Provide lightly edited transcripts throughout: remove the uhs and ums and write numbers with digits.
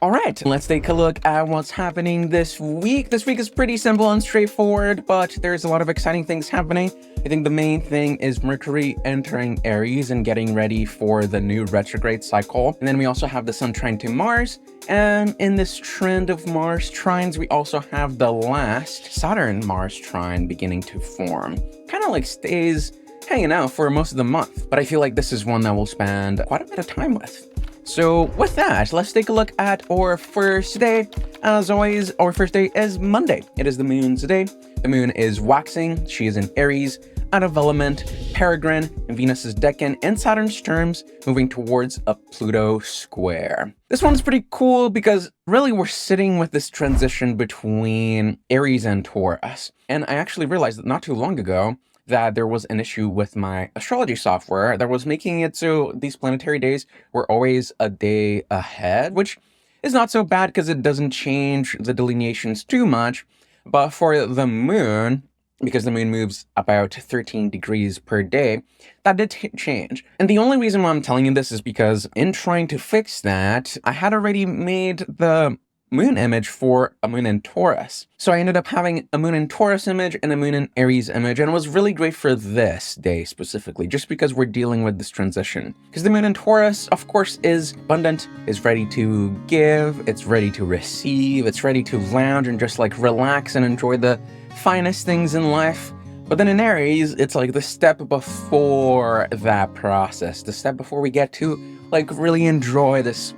All right, let's take a look at what's happening this week. This week is pretty simple and straightforward, but there's a lot of exciting things happening. I think the main thing is Mercury entering Aries and getting ready for the new retrograde cycle. And then we also have the Sun trine to Mars. And in this trend of Mars trines, we also have the last Saturn-Mars trine beginning to form. Kind of like stays hanging out for most of the month, but I feel like this is one that we'll spend quite a bit of time with. So with that, let's take a look at our first day. As always, our first day is Monday. It is the moon's day. The moon is waxing. She is in Aries, out of element, Peregrine, in Venus's decan, and Saturn's terms, moving towards a Pluto square. This one's pretty cool because really we're sitting with this transition between Aries and Taurus. And I actually realized that not too long ago, that there was an issue with my astrology software that was making it so these planetary days were always a day ahead, which is not so bad because it doesn't change the delineations too much. But for the moon, because the moon moves about 13 degrees per day, that did change. And the only reason why I'm telling you this is because in trying to fix that, I had already made the moon image for a moon in Taurus. So I ended up having a moon in Taurus image and a moon in Aries image, and it was really great for this day specifically, just because we're dealing with this transition. Because the moon in Taurus, of course, is abundant, is ready to give, it's ready to receive, it's ready to lounge and just like relax and enjoy the finest things in life. But then in Aries, it's like the step before that process, the step before we get to like really enjoy this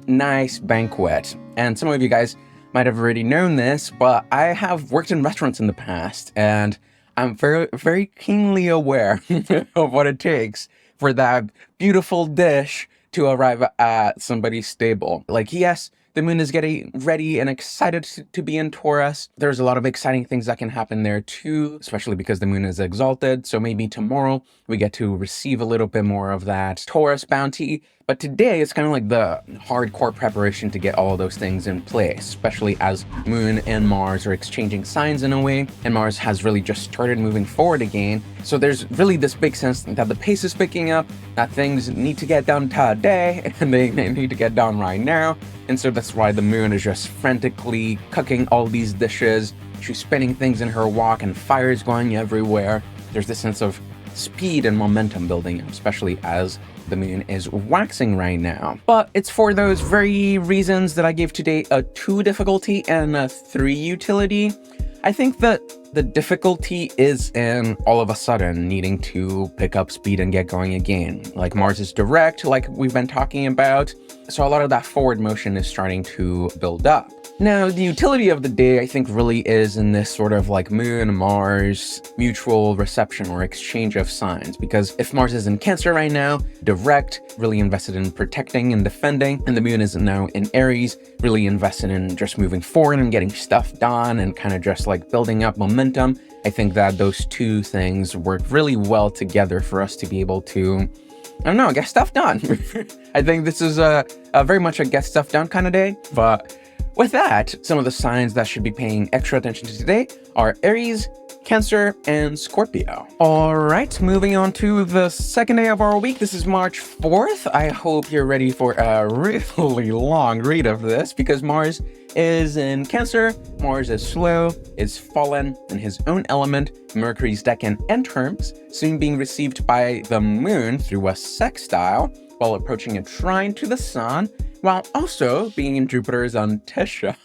nice banquet. And some of you guys might have already known this, but I have worked in restaurants in the past, and I'm very, very keenly aware of what it takes for that beautiful dish to arrive at somebody's table. Like, yes, the moon is getting ready and excited to be in Taurus. There's a lot of exciting things that can happen there too, especially because the moon is exalted. So maybe tomorrow we get to receive a little bit more of that Taurus bounty. But today it's kind of like the hardcore preparation to get all of those things in place, especially as Moon and Mars are exchanging signs in a way, and Mars has really just started moving forward again. So there's really this big sense that the pace is picking up, that things need to get done today, and they need to get done right now. And so that's why the moon is just frantically cooking all these dishes. She's spinning things in her wok and fire is going everywhere. There's this sense of speed and momentum building, especially as the moon is waxing right now. But it's for those very reasons that I gave today a 2 difficulty and a 3 utility. I think that the difficulty is in all of a sudden needing to pick up speed and get going again. Like Mars is direct, like we've been talking about. So a lot of that forward motion is starting to build up. Now, the utility of the day, I think, really is in this sort of like Moon, Mars, mutual reception or exchange of signs. Because if Mars is in Cancer right now, direct, really invested in protecting and defending, and the Moon is now in Aries, really invested in just moving forward and getting stuff done and kind of just like building up momentum, I think that those two things work really well together for us to be able to, I don't know, get stuff done. I think this is a very much a get stuff done kind of day, but with that, some of the signs that should be paying extra attention to today are Aries, Cancer, and Scorpio. All right, moving on to the second day of our week. This is March 4th. I hope you're ready for a really long read of this because Mars is in Cancer. Mars is slow, is fallen in his own element, Mercury's decan and terms, soon being received by the moon through a sextile while approaching a trine to the sun, while also being in Jupiter's antissa.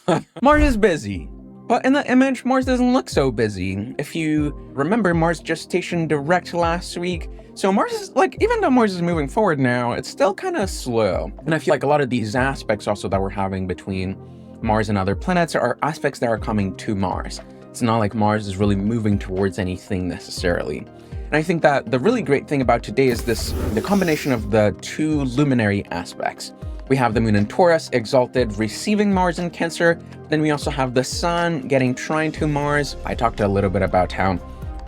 Mars is busy, but in the image, Mars doesn't look so busy. If you remember, Mars gestation direct last week, so Mars is like, even though Mars is moving forward now, it's still kind of slow. And I feel like a lot of these aspects also that we're having between Mars and other planets are aspects that are coming to Mars. It's not like Mars is really moving towards anything necessarily. And I think that the really great thing about today is the combination of the 2 luminary aspects. We have the moon in Taurus, exalted, receiving Mars in Cancer. Then we also have the sun getting trine to Mars. I talked a little bit about how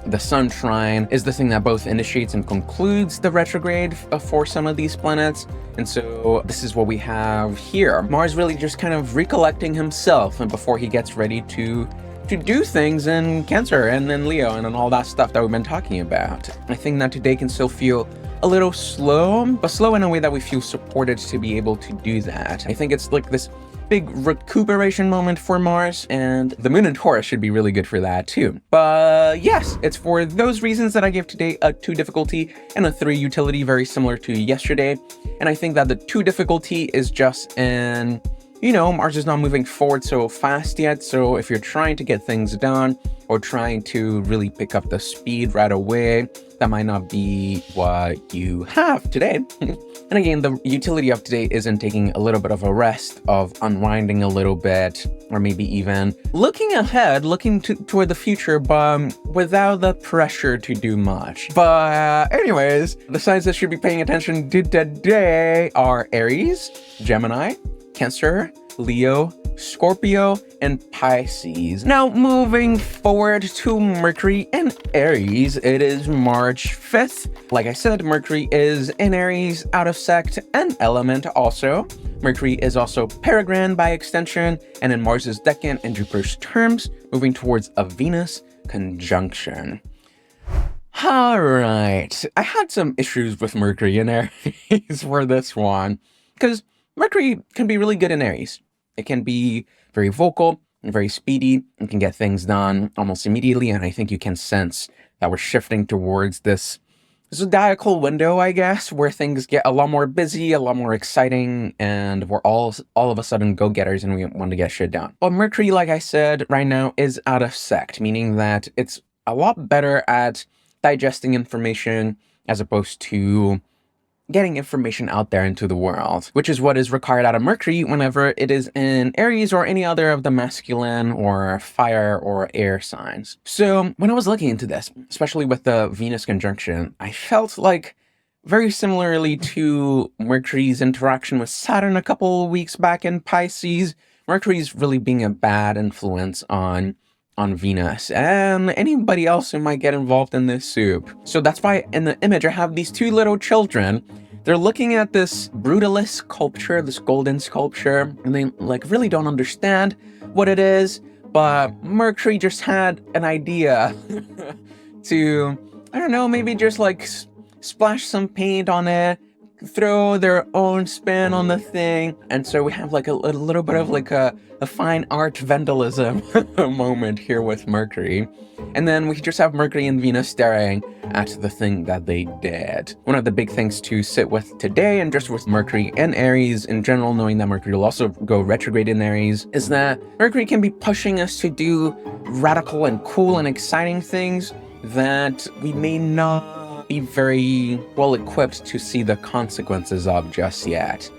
the sun trine is the thing that both initiates and concludes the retrograde for some of these planets. And so this is what we have here. Mars really just kind of recollecting himself and before he gets ready to do things in Cancer and then Leo and all that stuff that we've been talking about. I think that today can still feel a little slow, but slow in a way that we feel supported to be able to do that. I think it's like this big recuperation moment for Mars, and the moon in Taurus should be really good for that too. But yes, it's for those reasons that I gave today a 2 difficulty and a 3 utility, very similar to yesterday. And I think that the 2 difficulty is just in, Mars is not moving forward so fast yet, so if you're trying to get things done or trying to really pick up the speed right away, that might not be what you have today. And again, the utility of today is in taking a little bit of a rest, of unwinding a little bit, or maybe even looking ahead, looking toward the future, but without the pressure to do much. But anyways, the signs that should be paying attention to today are Aries, Gemini, Cancer, Leo, Scorpio, and Pisces. Now, moving forward to Mercury and Aries, it is March 5th. Like I said, Mercury is in Aries, out of sect and element also. Mercury is also peregrine by extension, and in Mars's decan and Jupiter's terms, moving towards a Venus conjunction. All right, I had some issues with Mercury in Aries for this one, because Mercury can be really good in Aries. It can be very vocal and very speedy and can get things done almost immediately. And I think you can sense that we're shifting towards this zodiacal window, I guess, where things get a lot more busy, a lot more exciting, and we're all of a sudden go-getters and we want to get shit done. But Mercury, like I said, right now is out of sect, meaning that it's a lot better at digesting information as opposed to getting information out there into the world, which is what is required out of Mercury whenever it is in Aries or any other of the masculine or fire or air signs. So when I was looking into this, especially with the Venus conjunction, I felt like very similarly to Mercury's interaction with Saturn a couple weeks back in Pisces, Mercury's really being a bad influence on Venus and anybody else who might get involved in this soup. So that's why in the image I have these 2 little children. They're looking at this brutalist sculpture, this golden sculpture, and they really don't understand what it is, but Mercury just had an idea to, I don't know, maybe just splash some paint on it, throw their own spin on the thing. And so we have a little bit of a fine art vandalism moment here with Mercury. And then we just have Mercury and Venus staring at the thing that they did. One of the big things to sit with today, and just with Mercury and Aries in general, knowing that Mercury will also go retrograde in Aries, is that Mercury can be pushing us to do radical and cool and exciting things that we may not be very well equipped to see the consequences of just yet.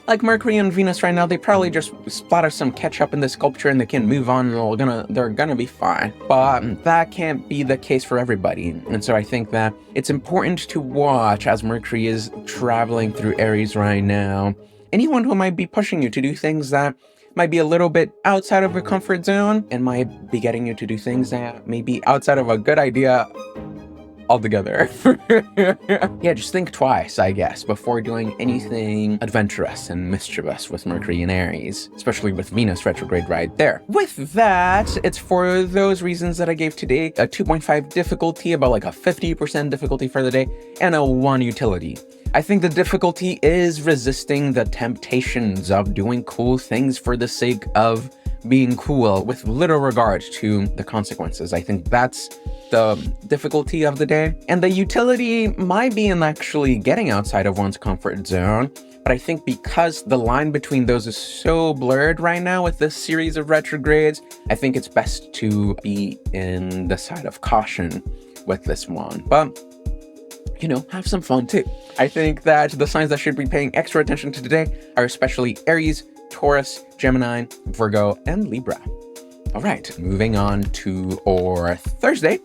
Like Mercury and Venus right now, they probably just splatter some ketchup in the sculpture and they can move on and they're gonna be fine. But that can't be the case for everybody. And so I think that it's important to watch as Mercury is traveling through Aries right now. Anyone who might be pushing you to do things that might be a little bit outside of your comfort zone and might be getting you to do things that may be outside of a good idea altogether. Yeah, just think twice, I guess, before doing anything adventurous and mischievous with Mercury and Aries, especially with Venus retrograde right there. With that, it's for those reasons that I gave today a 2.5 difficulty, about a 50% difficulty for the day, and a 1 utility. I think the difficulty is resisting the temptations of doing cool things for the sake of being cool with little regard to the consequences. I think that's the difficulty of the day. And the utility might be in actually getting outside of one's comfort zone. But I think because the line between those is so blurred right now with this series of retrogrades, I think it's best to be in the side of caution with this one. But have some fun too. I think that the signs that should be paying extra attention to today are especially Aries, Taurus, Gemini, Virgo, and Libra. All right, moving on to our Thursday.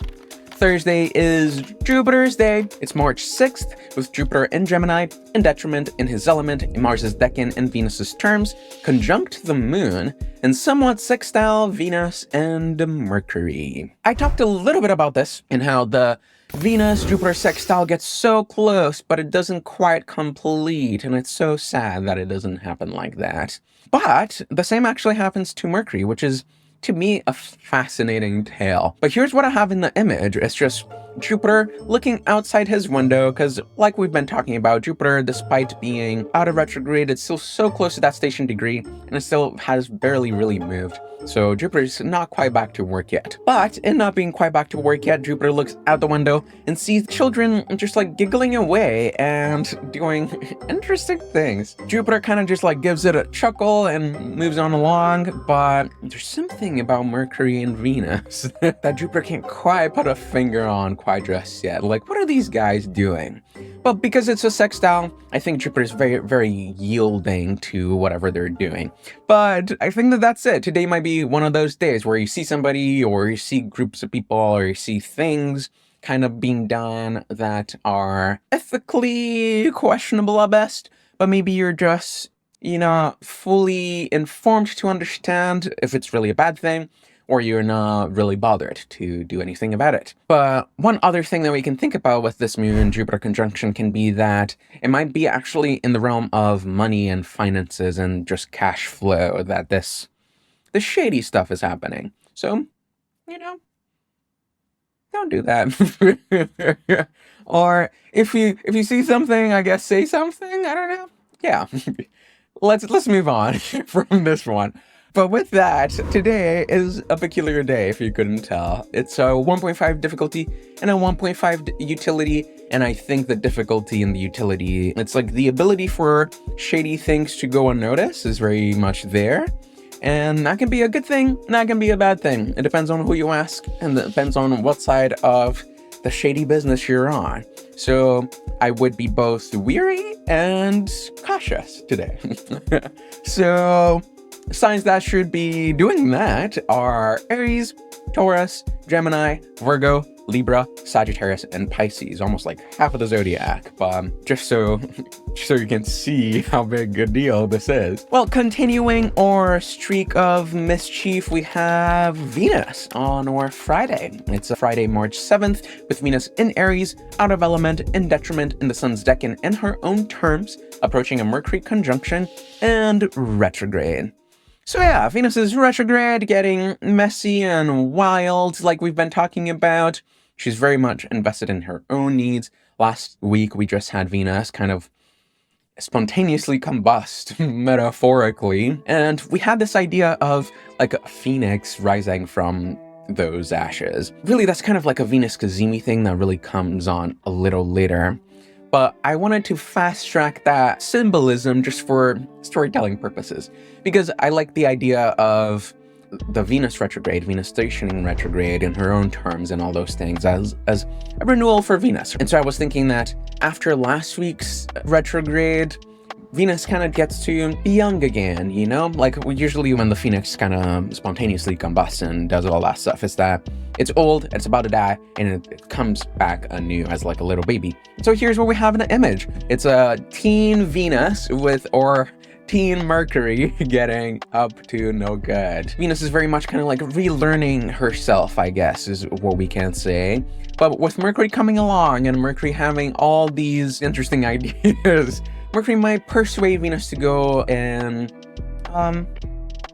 Thursday is Jupiter's day. It's March 6th, with Jupiter in Gemini, in detriment in his element, in Mars's decan and Venus's terms, conjunct the moon, and somewhat sextile Venus and Mercury. I talked a little bit about this and how the Venus-Jupiter sextile gets so close, but it doesn't quite complete, and it's so sad that it doesn't happen like that. But the same actually happens to Mercury, which is to me, a fascinating tale. But here's what I have in the image. It's just Jupiter looking outside his window, because like we've been talking about, Jupiter, despite being out of retrograde, it's still so close to that station degree, and it still has barely really moved. So Jupiter's not quite back to work yet. But in not being quite back to work yet, Jupiter looks out the window and sees children just like giggling away and doing interesting things. Jupiter kind of just like gives it a chuckle and moves on along, but there's something about Mercury and Venus that Jupiter can't quite put a finger on quite just yet. Like, what are these guys doing? But because it's a sextile, I think Jupiter is very, very yielding to whatever they're doing. But I think that that's it. Today might be one of those days where you see somebody, or you see groups of people, or you see things kind of being done that are ethically questionable at best, but maybe you're just, fully informed to understand if it's really a bad thing, or you're not really bothered to do anything about it. But one other thing that we can think about with this Moon-Jupiter conjunction can be that it might be actually in the realm of money and finances and just cash flow that this shady stuff is happening. So, don't do that. Or if you see something, I guess say something. I don't know. Yeah. Let's move on from this one. But with that, today is a peculiar day, if you couldn't tell. It's a 1.5 difficulty and a 1.5 utility, and I think the difficulty in the utility, it's like the ability for shady things to go unnoticed is very much there. And that can be a good thing, and that can be a bad thing. It depends on who you ask, and it depends on what side of the shady business you're on. So I would be both weary and cautious today. So signs that should be doing that are Aries, Taurus, Gemini, Virgo, Libra, Sagittarius, and Pisces. Almost like half of the zodiac, but just so you can see how big a deal this is. Well, continuing our streak of mischief, we have Venus on our Friday. It's a Friday, March 7th, with Venus in Aries, out of element, in detriment in the Sun's decan in her own terms, approaching a Mercury conjunction, and retrograde. So yeah, Venus is retrograde, getting messy and wild like we've been talking about. She's very much invested in her own needs. Last week, we just had Venus kind of spontaneously combust, metaphorically. And we had this idea of like a phoenix rising from those ashes. Really, that's kind of like a Venus Cazimi thing that really comes on a little later. But I wanted to fast track that symbolism just for storytelling purposes, because I like the idea of the Venus retrograde, Venus stationing retrograde in her own terms and all those things as a renewal for Venus. And so I was thinking that after last week's retrograde, Venus kind of gets to be young again, Like usually when the Phoenix kind of spontaneously combusts and does all that stuff, it's that it's old, it's about to die, and it comes back anew as like a little baby. So here's what we have in the image. It's a teen Venus or teen Mercury getting up to no good. Venus is very much kind of like relearning herself, I guess, is what we can say. But with Mercury coming along and Mercury having all these interesting ideas, Mercury might persuade Venus to go in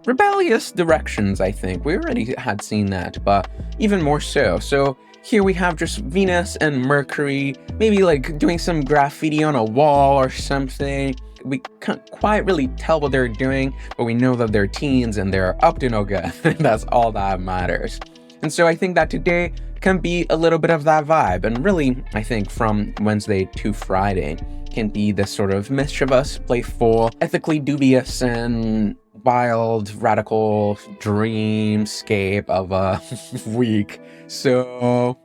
rebellious directions, I think. We already had seen that, but even more so. So here we have just Venus and Mercury, maybe like doing some graffiti on a wall or something. We can't quite really tell what they're doing, but we know that they're teens and they're up to no good. That's all that matters. And so I think that today can be a little bit of that vibe. And really, I think from Wednesday to Friday can be this sort of mischievous, playful, ethically dubious, and wild, radical dreamscape of a week. So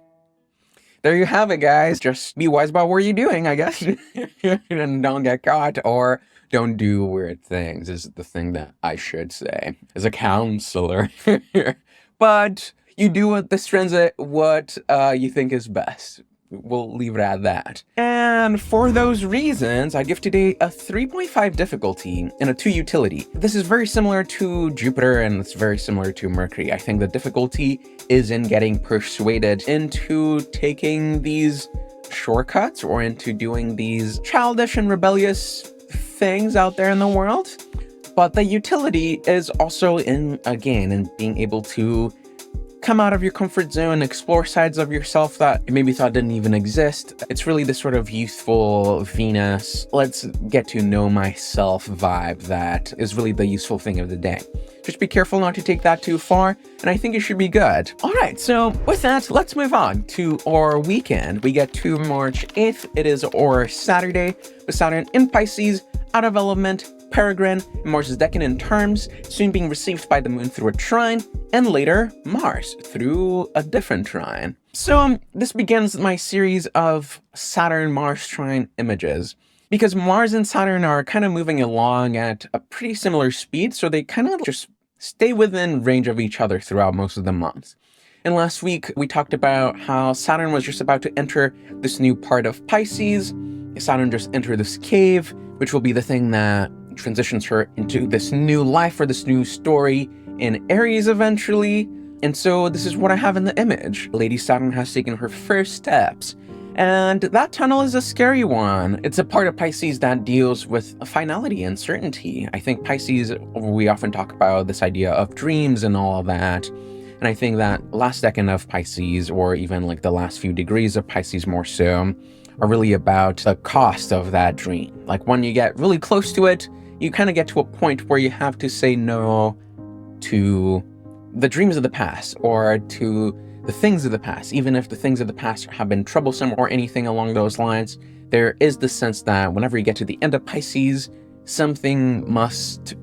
there you have it, guys. Just be wise about what you're doing, I guess. And don't get caught or don't do weird things is the thing that I should say as a counselor. But you do what this transit, what you think is best. We'll leave it at that. And for those reasons, I give today a 3.5 difficulty and a 2 utility. This is very similar to Jupiter and it's very similar to Mercury. I think the difficulty is in getting persuaded into taking these shortcuts or into doing these childish and rebellious things out there in the world. But the utility is also in being able to come out of your comfort zone, explore sides of yourself that you maybe thought didn't even exist. It's really this sort of youthful Venus, let's get to know myself vibe that is really the useful thing of the day. Just be careful not to take that too far, and I think it should be good. All right, so with that, let's move on to our weekend. We get to March 8th. It is our Saturday with Saturn in Pisces, out of element, Peregrine, and Mars' decan in terms, soon being received by the moon through a trine, and later Mars through a different trine. So this begins my series of Saturn-Mars trine images, because Mars and Saturn are kind of moving along at a pretty similar speed, so they kind of just stay within range of each other throughout most of the months. And last week, we talked about how Saturn was just about to enter this new part of Pisces. Saturn just entered this cave, which will be the thing that transitions her into this new life or this new story in Aries eventually. And so this is what I have in the image. Lady Saturn has taken her first steps. And that tunnel is a scary one. It's a part of Pisces that deals with finality and certainty. I think Pisces, we often talk about this idea of dreams and all of that. And I think that last decan of Pisces, or even like the last few degrees of Pisces more so, are really about the cost of that dream. Like when you get really close to it, you kind of get to a point where you have to say no to the dreams of the past or to the things of the past. Even if the things of the past have been troublesome or anything along those lines, there is the sense that whenever you get to the end of Pisces, something must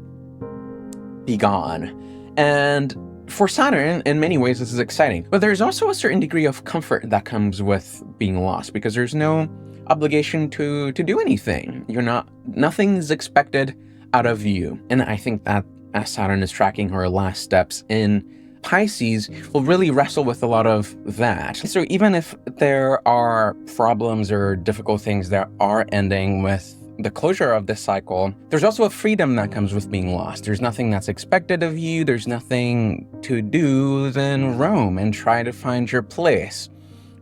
be gone. And for Saturn, in many ways, this is exciting. But there's also a certain degree of comfort that comes with being lost, because there's no obligation to do anything. Nothing's expected out of you. And I think that as Saturn is tracking her last steps in Pisces, will really wrestle with a lot of that. So even if there are problems or difficult things that are ending with the closure of this cycle, there's also a freedom that comes with being lost. There's nothing that's expected of you. There's nothing to do than roam and try to find your place.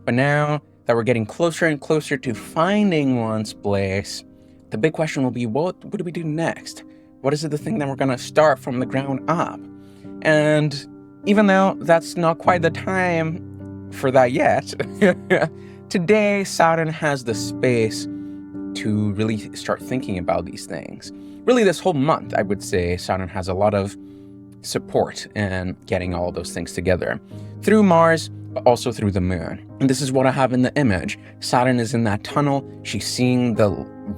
But now that we're getting closer and closer to finding one's place, the big question will be, what do we do next? What is it, the thing that we're going to start from the ground up? And even though that's not quite the time for that yet, today Saturn has the space to really start thinking about these things. Really, this whole month, I would say, Saturn has a lot of support in getting all those things together. Through Mars, but also through the moon. And this is what I have in the image. Saturn is in that tunnel. She's seeing the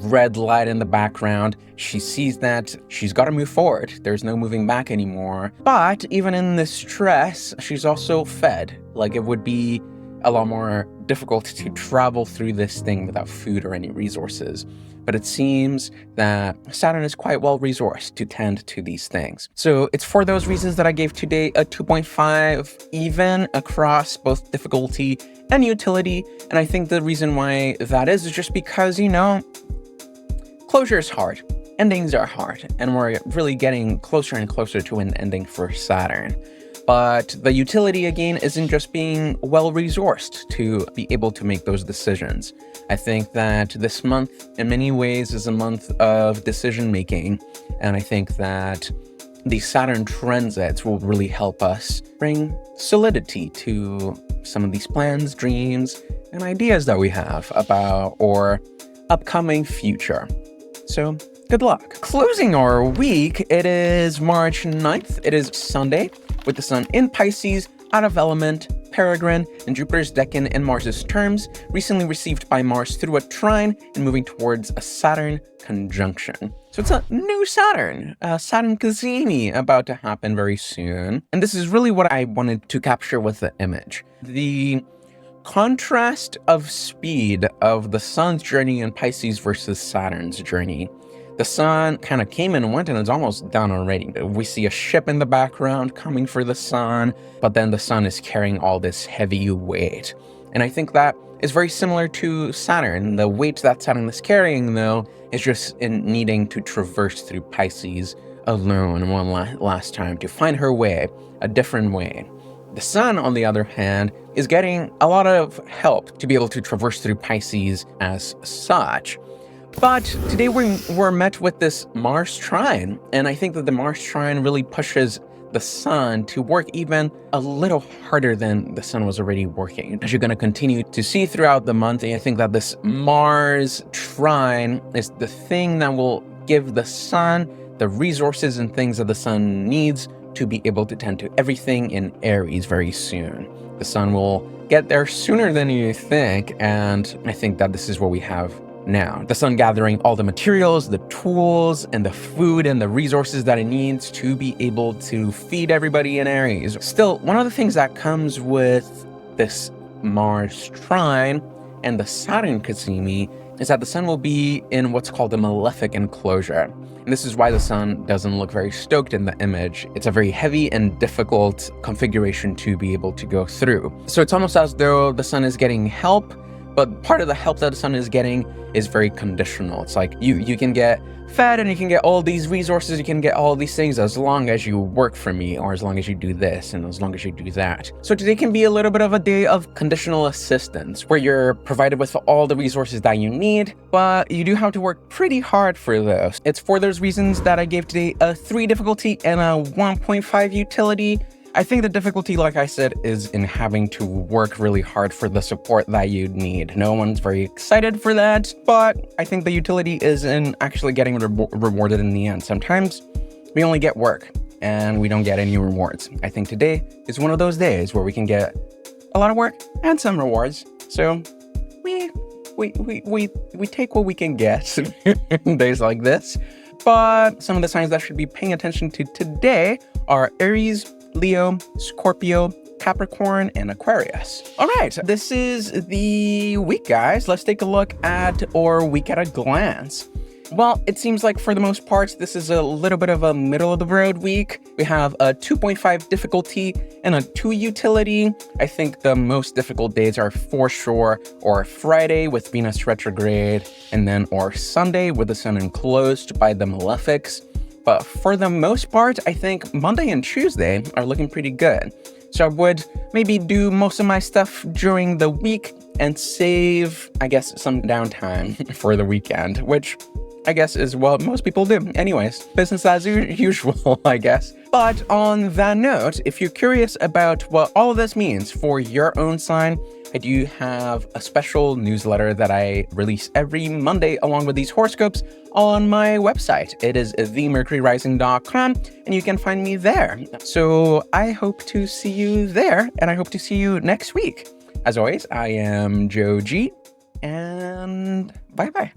red light in the background. She sees that she's got to move forward. There's no moving back anymore. But even in this stress, she's also fed. Like, it would be a lot more difficult to travel through this thing without food or any resources. But it seems that Saturn is quite well resourced to tend to these things. So it's for those reasons that I gave today a 2.5 even across both difficulty and utility. And I think the reason why that is just because, closure is hard. Endings are hard. And we're really getting closer and closer to an ending for Saturn. But the utility, again, isn't just being well-resourced to be able to make those decisions. I think that this month, in many ways, is a month of decision-making. And I think that the Saturn transits will really help us bring solidity to some of these plans, dreams, and ideas that we have about our upcoming future. So, good luck. Closing our week, it is March 9th. It is Sunday, with the Sun in Pisces, out of element, Peregrine, and Jupiter's decan in Mars's terms, recently received by Mars through a trine and moving towards a Saturn conjunction. So it's a new Saturn, Saturn Cassini, about to happen very soon. And this is really what I wanted to capture with the image. The contrast of speed of the Sun's journey in Pisces versus Saturn's journey. The Sun kind of came and went and it's almost done already. We see a ship in the background coming for the Sun, but then the Sun is carrying all this heavy weight. And I think that is very similar to Saturn. The weight that Saturn is carrying, though, is just in needing to traverse through Pisces alone one last time to find her way, a different way. The Sun, on the other hand, is getting a lot of help to be able to traverse through Pisces as such. But today we're met with this Mars trine, and I think that the Mars trine really pushes the sun to work even a little harder than the sun was already working. As you're going to continue to see throughout the month, I think that this Mars trine is the thing that will give the sun the resources and things that the sun needs to be able to tend to everything in Aries very soon. The sun will get there sooner than you think, and I think that this is what we have now. The sun gathering all the materials, the tools, and the food and the resources that it needs to be able to feed everybody in Aries. Still, one of the things that comes with this Mars trine and the Saturn Cassini is that the sun will be in what's called a malefic enclosure. And this is why the sun doesn't look very stoked in the image. It's a very heavy and difficult configuration to be able to go through. So it's almost as though the sun is getting help, but part of the help that the sun is getting is very conditional. It's like you can get fed and you can get all these resources, you can get all these things as long as you work for me, or as long as you do this and as long as you do that. So today can be a little bit of a day of conditional assistance, where you're provided with all the resources that you need, but you do have to work pretty hard for those. It's for those reasons that I gave today a 3 difficulty and a 1.5 utility. I think the difficulty, like I said, is in having to work really hard for the support that you need. No one's very excited for that, but I think the utility is in actually getting rewarded in the end. Sometimes we only get work and we don't get any rewards. I think today is one of those days where we can get a lot of work and some rewards. So we take what we can get in days like this. But some of the signs that should be paying attention to today are Aries, Leo, Scorpio, Capricorn, and Aquarius. All right, this is the week, guys. Let's take a look at our week at a glance. Well, it seems like for the most part, this is a little bit of a middle of the road week. We have a 2.5 difficulty and a 2 utility. I think the most difficult days are for sure or Friday with Venus retrograde, and then or Sunday with the sun enclosed by the malefics. But for the most part, I think Monday and Tuesday are looking pretty good. So I would maybe do most of my stuff during the week and save, I guess, some downtime for the weekend, which I guess is what most people do. Anyways, business as usual, I guess. But on that note, if you're curious about what all of this means for your own sign, I do have a special newsletter that I release every Monday along with these horoscopes on my website. It is themercuryrising.com, and you can find me there. So I hope to see you there, and I hope to see you next week. As always, I am Joe G, and bye-bye.